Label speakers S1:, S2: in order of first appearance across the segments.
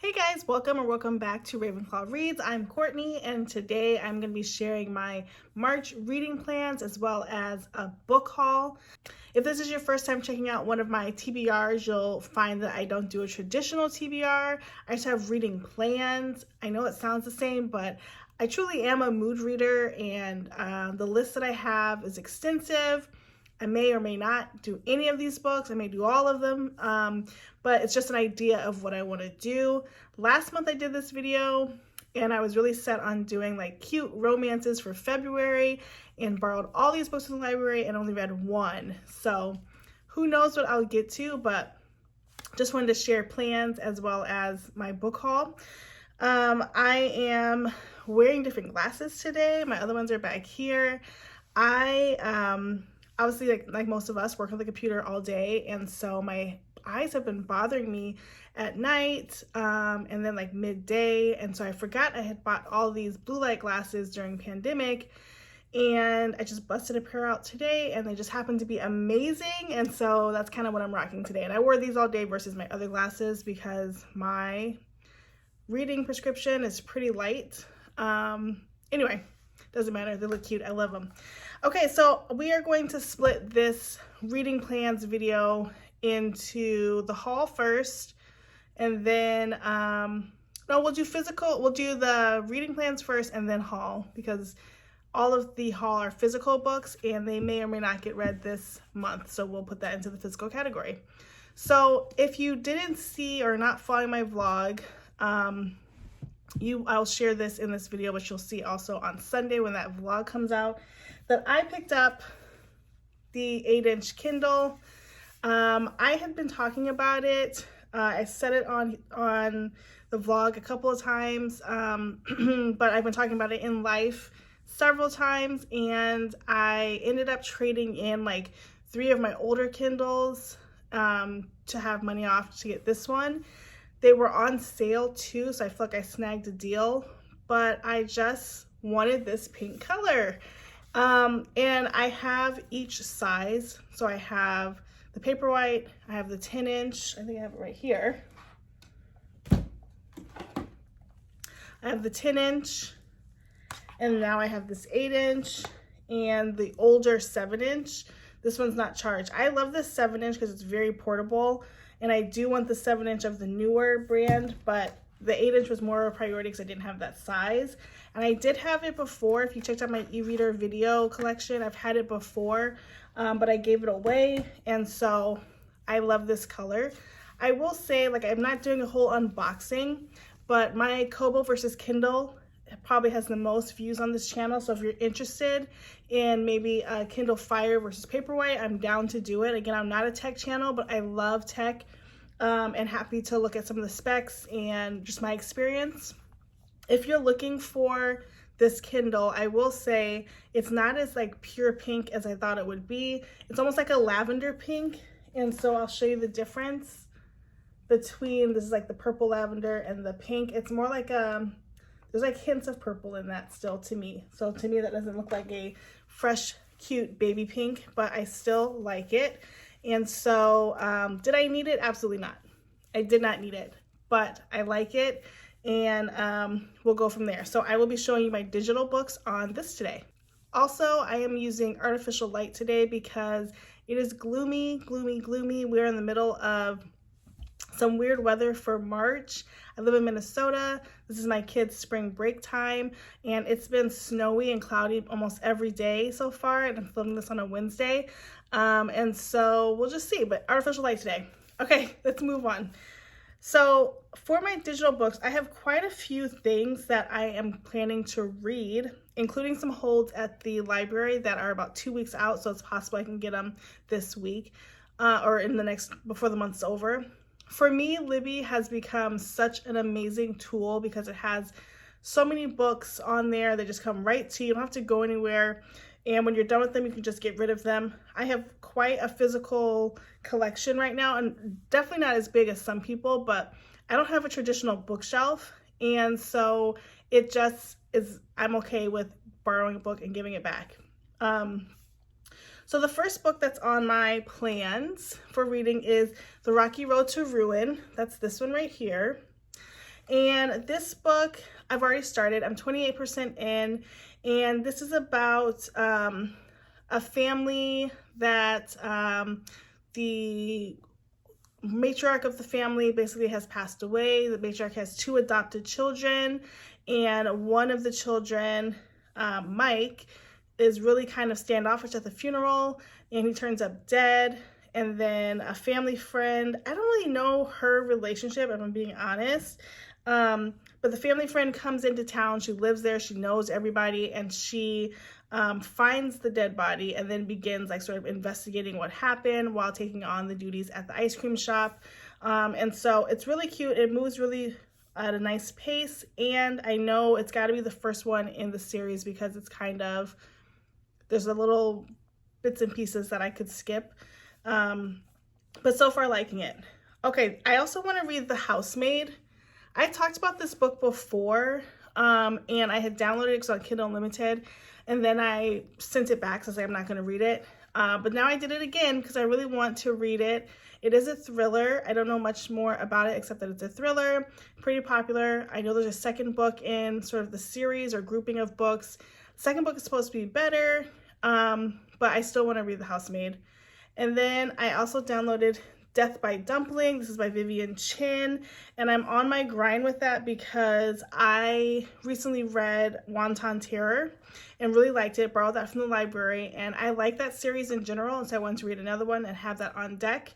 S1: Hey guys, welcome or welcome back to Ravenclaw Reads. I'm Courtney and today I'm going to be sharing my March reading plans as well as a book haul. If this is your first time checking out one of my TBRs, you'll find that I don't do a traditional TBR. I just have reading plans. I know it sounds the same, but I truly am a mood reader and the list that I have is extensive. I may or may not do any of these books. I may do all of them, but it's just an idea of what I want to do. Last month I did this video and I was really set on doing like cute romances for February and borrowed all these books from the library and only read one. So who knows what I'll get to, but just wanted to share plans as well as my book haul. I am wearing different glasses today. My other ones are back here. Obviously, like most of us, work on the computer all day, and so my eyes have been bothering me at night and then like midday, and so I forgot I had bought all these blue light glasses during pandemic, and I just busted a pair out today, and they just happen to be amazing, and so that's kind of what I'm rocking today. And I wore these all day versus my other glasses because my reading prescription is pretty light. Anyway, doesn't matter, they look cute, I love them. Okay, so we are going to split this reading plans video into the haul first, and then, no, we'll do the reading plans first and then haul, because all of the haul are physical books and they may or may not get read this month, so we'll put that into the physical category. So if you didn't see or not following my vlog, I'll share this in this video, but you'll see also on Sunday when that vlog comes out that I picked up the 8-inch Kindle. I had been talking about it. I said it on the vlog a couple of times, but I've been talking about it in life several times, and I ended up trading in like 3 of my older Kindles to have money off to get this one. They were on sale too, so I feel like I snagged a deal, but I just wanted this pink color. And I have each size. So I have the Paperwhite, I have the 10-inch, I think I have it right here. I have the 10-inch, and now I have this 8-inch and the older 7-inch. This one's not charged. I love this 7-inch because it's very portable. And I do want the 7-inch of the newer brand, but the 8-inch was more of a priority because I didn't have that size. And I did have it before. If you checked out my e-reader video collection, I've had it before, but I gave it away. And so I love this color. I will say, like, I'm not doing a whole unboxing, but my Kobo versus Kindle probably has the most views on this channel. So if you're interested in maybe a Kindle Fire versus Paperwhite, I'm down to do it. Again, I'm not a tech channel, but I love tech and happy to look at some of the specs and just my experience. If you're looking for this Kindle, I will say it's not as like pure pink as I thought it would be. It's almost like a lavender pink. And so I'll show you the difference between, this is like the purple lavender and the pink. It's more like there's like hints of purple in that still to me. So to me, that doesn't look like a fresh, cute baby pink, but I still like it. And so did I need it? Absolutely not. I did not need it, but I like it. And we'll go from there. So I will be showing you my digital books on this today. Also, I am using artificial light today because it is gloomy, gloomy, gloomy. We're in the middle of some weird weather for March. I live in Minnesota. This is my kids' spring break time, and it's been snowy and cloudy almost every day so far, and I'm filming this on a Wednesday. And so we'll just see, but artificial light today. Okay, let's move on. So for my digital books, I have quite a few things that I am planning to read, including some holds at the library that are about 2 weeks out, so it's possible I can get them this week or in the next, before the month's over. For me, Libby has become such an amazing tool because it has so many books on there that just come right to you. You don't have to go anywhere. And when you're done with them, you can just get rid of them. I have quite a physical collection right now, and definitely not as big as some people, but I don't have a traditional bookshelf. And so it just is, I'm okay with borrowing a book and giving it back. So the first book that's on my plans for reading is The Rocky Road to Ruin. That's this one right here. And this book, I've already started. I'm 28% in, and this is about a family that the matriarch of the family basically has passed away. The matriarch has 2 adopted children, and one of the children, Mike, is really kind of standoffish at the funeral, and he turns up dead. And then a family friend, I don't really know her relationship, if I'm being honest, but the family friend comes into town. She lives there, she knows everybody, and she finds the dead body and then begins like sort of investigating what happened while taking on the duties at the ice cream shop. And so it's really cute. It moves really at a nice pace, and I know it's got to be the first one in the series because it's kind of, there's a little bits and pieces that I could skip, but so far liking it. Okay, I also want to read The Housemaid. I talked about this book before, and I had downloaded it because on Kindle Unlimited, and then I sent it back because I'm not going to read it. But now I did it again because I really want to read it. It is a thriller. I don't know much more about it except that it's a thriller, pretty popular. I know there's a second book in sort of the series or grouping of books. The second book is supposed to be better, but I still want to read The Housemaid. And then I also downloaded Death by Dumpling. This is by Vivian Chin, and I'm on my grind with that because I recently read Wonton Terror and really liked it, borrowed that from the library, and I like that series in general, and so I wanted to read another one and have that on deck.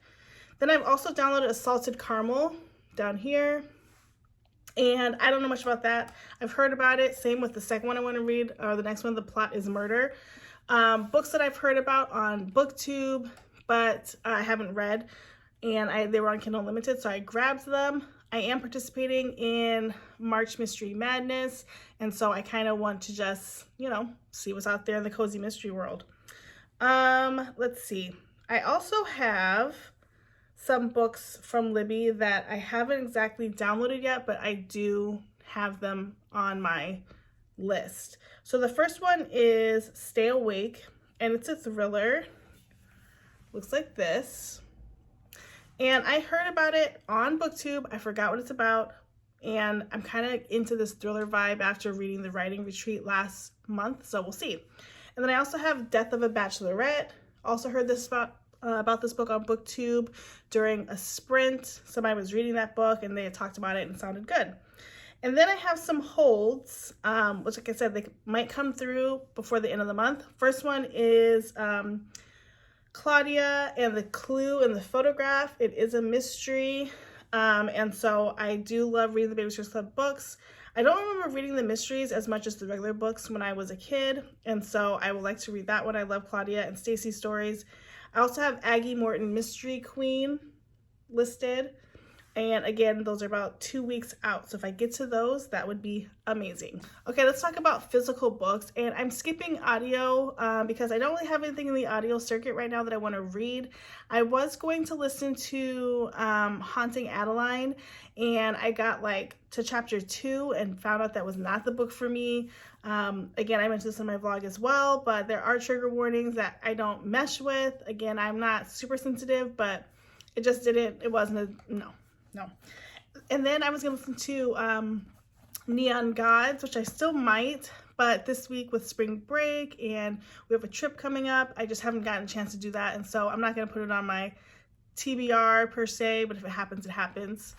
S1: Then I've also downloaded Assaulted Caramel down here, and I don't know much about that. I've heard about it. Same with the second one I want to read, or the next one, The Plot is Murder. Books that I've heard about on BookTube, but I haven't read, and they were on Kindle Unlimited, so I grabbed them. I am participating in March Mystery Madness, and so I kind of want to just, you know, see what's out there in the cozy mystery world. Let's see. I also have some books from Libby that I haven't exactly downloaded yet, but I do have them on my list. So the first one is Stay Awake, and it's a thriller. Looks like this. And I heard about it on BookTube. I forgot what it's about, and I'm kind of into this thriller vibe after reading the writing retreat last month, so we'll see. And then I also have Death of a Bachelorette. Also heard this about this book on BookTube during a sprint. Somebody was reading that book and they had talked about it and it sounded good. And then I have some holds, which, like I said, they might come through before the end of the month. First one is Claudia and the Clue in the Photograph. It is a mystery, and so I do love reading the Babysitters Club books. I don't remember reading the mysteries as much as the regular books when I was a kid, and so I would like to read that one. I love Claudia and Stacy's stories. I also have Aggie Morton Mystery Queen listed, and again, those are about 2 weeks out, so if I get to those, that would be amazing. Okay, let's talk about physical books, and I'm skipping audio because I don't really have anything in the audio circuit right now that I want to read. I was going to listen to Haunting Adeline, and I got like to chapter 2 and found out that was not the book for me. Again, I mentioned this in my vlog as well, but there are trigger warnings that I don't mesh with. Again, I'm not super sensitive, but it just didn't, it wasn't a, no. And then I was going to listen to Neon Gods, which I still might, but this week with spring break and we have a trip coming up, I just haven't gotten a chance to do that, and so I'm not going to put it on my TBR per se, but if it happens, it happens.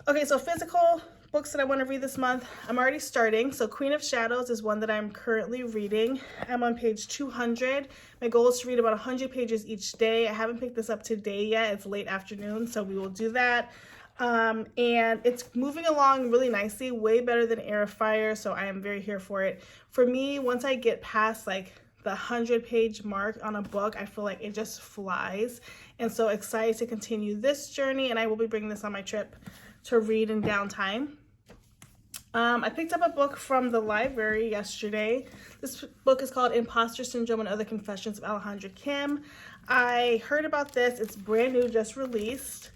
S1: Okay, so physical books that I want to read this month, I'm already starting. So Queen of Shadows is one that I'm currently reading. I'm on page 200. My goal is to read about 100 pages each day. I haven't picked this up today yet. It's late afternoon, so we will do that. And it's moving along really nicely, way better than Air of Fire, so I am very here for it. For me, once I get past like the 100-page mark on a book, I feel like it just flies, and so excited to continue this journey, and I will be bringing this on my trip to read in downtime. I picked up a book from the library yesterday. This book is called Imposter Syndrome and Other Confessions of Alejandra Kim. I heard about this. It's brand new, just released.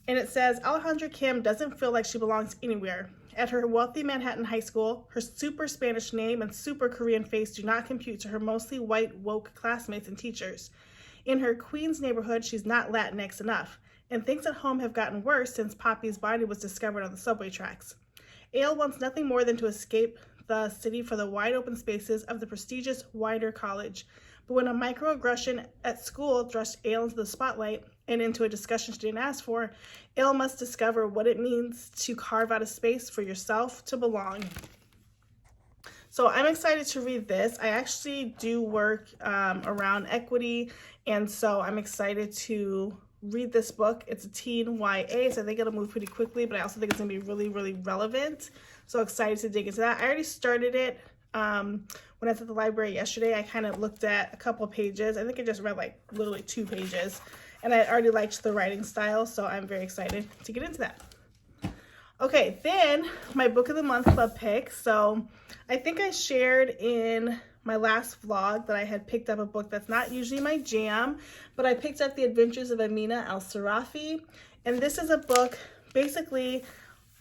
S1: And it says, Alejandra Kim doesn't feel like she belongs anywhere. At her wealthy Manhattan high school, her super Spanish name and super Korean face do not compute to her mostly white woke classmates and teachers. In her Queens neighborhood, she's not Latinx enough. and things at home have gotten worse since Poppy's body was discovered on the subway tracks. Ale wants nothing more than to escape the city for the wide open spaces of the prestigious Wider College. But when a microaggression at school thrust Ale into the spotlight and into a discussion she didn't ask for, Ale must discover what it means to carve out a space for yourself to belong. So I'm excited to read this. I actually do work around equity, and so I'm excited to read this book. It's a teen YA, so I think it'll move pretty quickly, but I also think it's going to be really, really relevant. So excited to dig into that. I already started it when I was at the library yesterday. I kind of looked at a couple pages. I think I just read like literally 2 pages, and I already liked the writing style, so I'm very excited to get into that. Okay, then my book of the month club pick. So I think I shared in my last vlog that I had picked up a book that's not usually my jam, but I picked up The Adventures of Amina al-Sarafi. And this is a book, basically,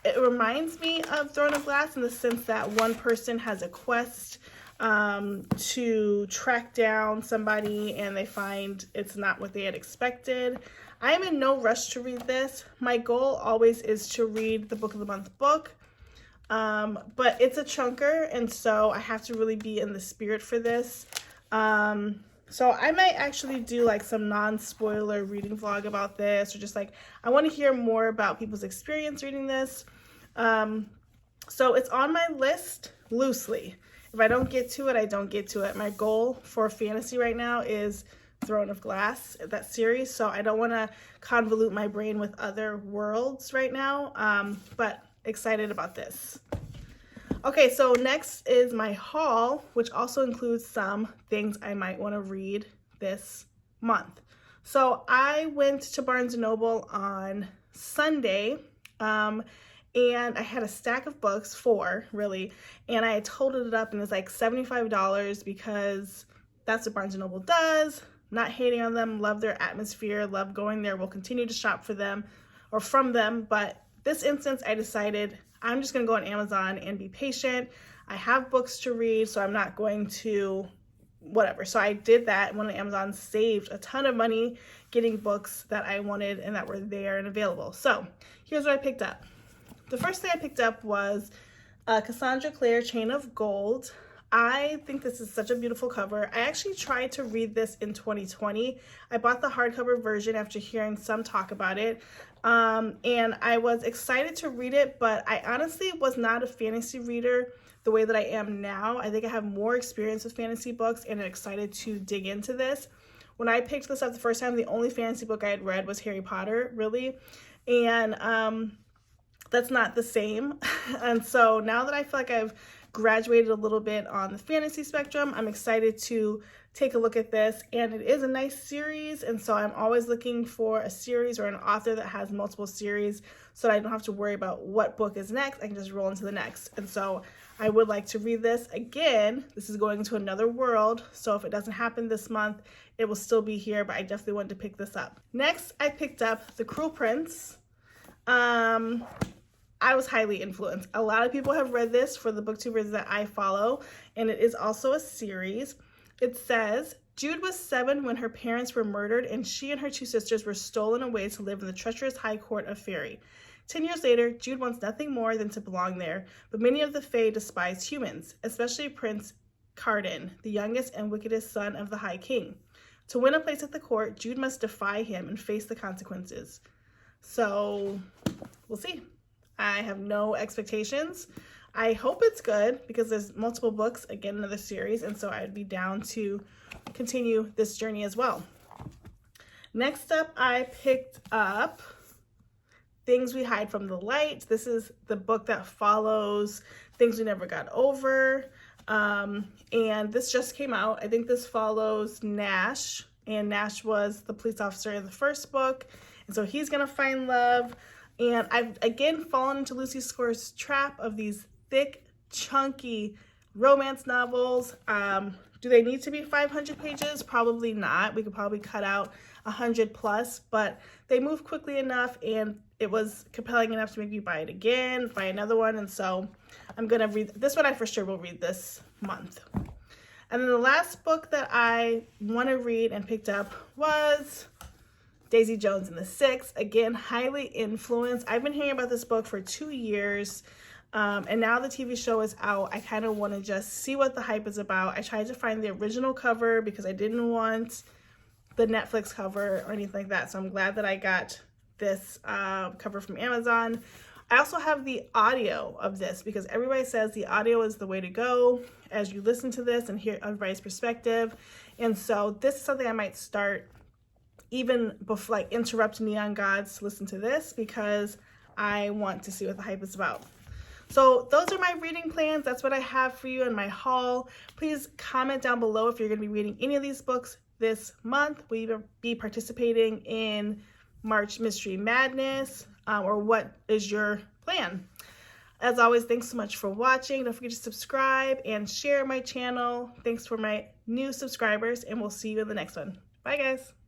S1: it reminds me of Throne of Glass in the sense that one person has a quest to track down somebody and they find it's not what they had expected. I am in no rush to read this. My goal always is to read the book of the month book, but it's a chunker, and so I have to really be in the spirit for this. So I might actually do like some non-spoiler reading vlog about this, or just like, I want to hear more about people's experience reading this. So it's on my list loosely. If I don't get to it, I don't get to it. My goal for fantasy right now is Throne of Glass, that series, so I don't want to convolute my brain with other worlds right now, but excited about this. Okay, so next is my haul, which also includes some things I might want to read this month. So I went to Barnes & Noble on Sunday, and I had a stack of books, 4 really, and I totaled it up and it was like $75 because that's what Barnes & Noble does. Not hating on them, love their atmosphere, love going there, will continue to shop for them or from them, but this instance I decided I'm just gonna go on Amazon and be patient. I have books to read, so I'm not going to whatever. So I did that and went on Amazon, saved a ton of money getting books that I wanted and that were there and available. So here's what I picked up. The first thing I picked up was Cassandra Clare, Chain of Gold. I think this is such a beautiful cover. I actually tried to read this in 2020. I bought the hardcover version after hearing some talk about it. And I was excited to read it, but I honestly was not a fantasy reader the way that I am now. I think I have more experience with fantasy books and I'm excited to dig into this. When I picked this up the first time, the only fantasy book I had read was Harry Potter, really. And that's not the same. And so now that I feel like I've graduated a little bit on the fantasy spectrum, I'm excited to take a look at this, and it is a nice series, and so I'm always looking for a series or an author that has multiple series so that I don't have to worry about what book is next. I can just roll into the next, and so I would like to read this. Again, this is going into another world, so if it doesn't happen this month, it will still be here, but I definitely wanted to pick this up. Next, I picked up The Cruel Prince. I was highly influenced. A lot of people have read this for the booktubers that I follow, and it is also a series. It says, Jude was 7 when her parents were murdered, and she and her 2 sisters were stolen away to live in the treacherous high court of Fairy. 10 years later, Jude wants nothing more than to belong there, but many of the Fae despise humans, especially Prince Cardan, the youngest and wickedest son of the High King. To win a place at the court, Jude must defy him and face the consequences. So, we'll see. I have no expectations. I hope it's good because there's multiple books, again, another series, and so I'd be down to continue this journey as well. Next up, I picked up Things We Hide from the Light. This is the book that follows Things We Never Got Over, and this just came out. I think this follows Nash, and Nash was the police officer in the first book, and so he's gonna find love. And I've, again, fallen into Lucy Score's trap of these thick, chunky romance novels. Do they need to be 500 pages? Probably not. We could probably cut out 100 plus, but they move quickly enough and it was compelling enough to make me buy it again, buy another one. And so I'm going to read this one. I for sure will read this month. And then the last book that I want to read and picked up was Daisy Jones and the Six. Again, highly influenced. I've been hearing about this book for 2 years. And now the TV show is out. I kind of want to just see what the hype is about. I tried to find the original cover because I didn't want the Netflix cover or anything like that. So I'm glad that I got this cover from Amazon. I also have the audio of this because everybody says the audio is the way to go as you listen to this and hear everybody's perspective. And so this is something I might start even before, like, interrupt Neon Gods to listen to this because I want to see what the hype is about. So those are my reading plans. That's what I have for you in my haul. Please comment down below if you're going to be reading any of these books this month. Will you be participating in March Mystery Madness, or what is your plan? As always, thanks so much for watching. Don't forget to subscribe and share my channel. Thanks for my new subscribers, and we'll see you in the next one. Bye, guys.